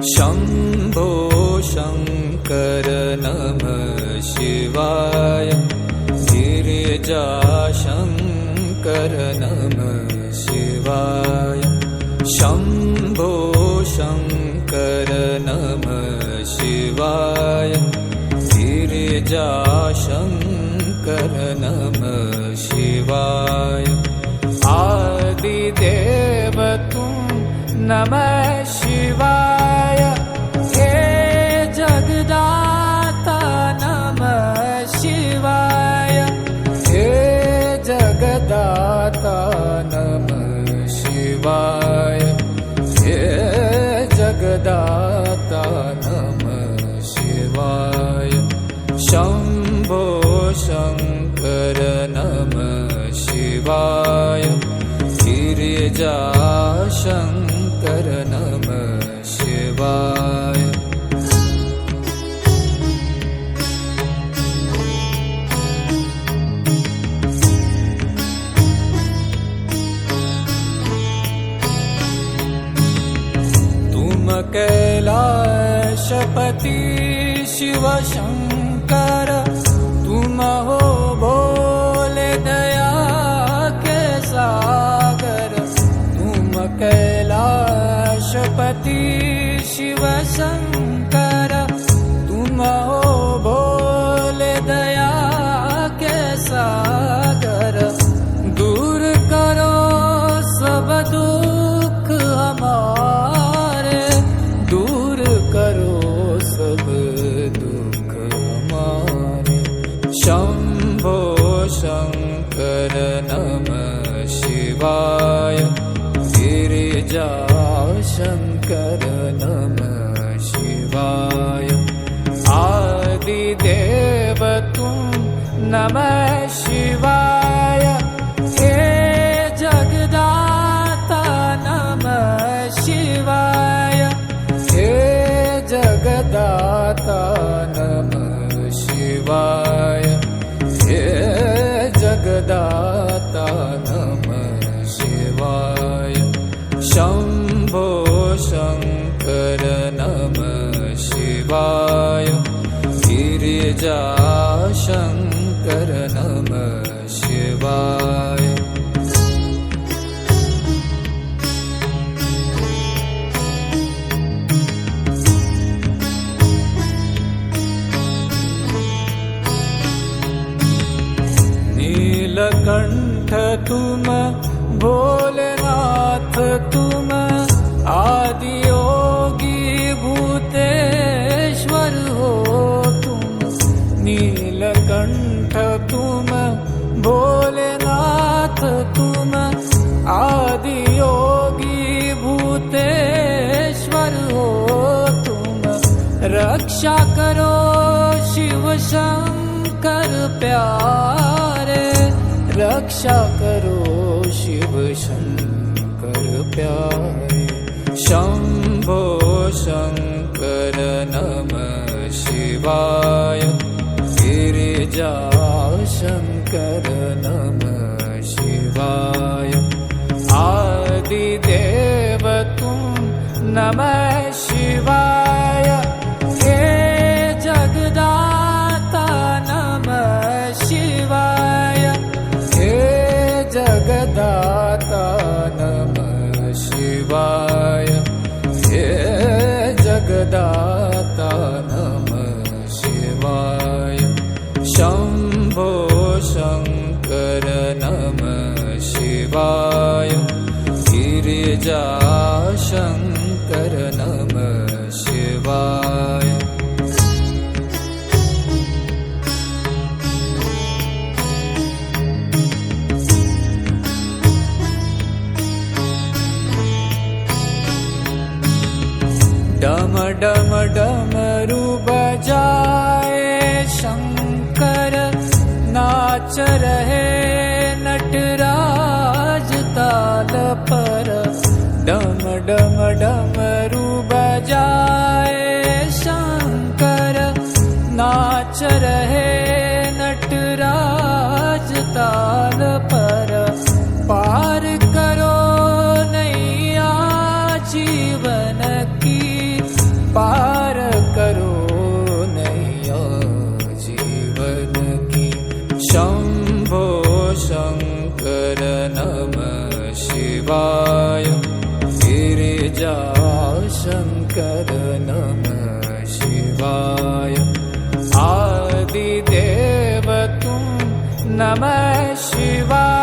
शम्भो शङ्कर नमः शिवाय गिरिजाशङ्कर नमः शिवाय शम्भो शङ्कर नमः शिवाय गिरिजाशङ्कर नमः शिवाय आदिदेव तुम नमः शिवाय हे जगदाता नमः शिवाय हे जगदाता नमः शिवाय हे जगदाता नमः शिवाय शम्भो शङ्कर नमः शिवाय गिरिजाशङ्कर नमः शिवाय तुम कैलाशपति शिव शंकर तुम हो भोले दया के सागर तुम कैलाशपति शिव शंकर तुम हो भोले दया के सागर दूर करो सब दुख हमारे दूर करो सब दुख हमारे शंभो शंकर नमः शिवाय गिरिजाशंकर नमः शिवाय आदिदेव तुम नमः शिवाय हे जगदाता नमः शिवाय हे जगदाता नमः शिवाय हे जगदाता नमः शिवाय शम्भो शङ्कर नमः शिवाय गिरिजाशङ्कर नमः शिवाय नीलकंठ तुम भोलेनाथ तुम आदि योगी भूतेश्वर हो तुम नीलकंठ तुम भोलेनाथ तुम आदि योगी भूतेश्वर हो तुम रक्षा करो शिव शंकर प्यारे रक्षा करो शिव शंकर प्यारे शंभो शंकर नमः शिवाय गिरिजाशंकर नमः शिवाय आदिदेव तुम नमः शिवाय हे जगदाता नमः शिवाय हे जगदाता नमः शिवाय हे जगदाता नमः शिवाय शंभो शंकर नमः शिवाय गिरिजाशंकर नमः शिवाय डम डम डमरू बजाए शंकर नाच रहे नटराज ताल पर डम डम डमरू बजाए शंकर नाच रहे नटराज ताल पर पार करो नैया जीवन की शङ्कर नमः शिवाय गिरिजा शङ्कर नमः शिवाय आदिदेव तुम नमः शिवाय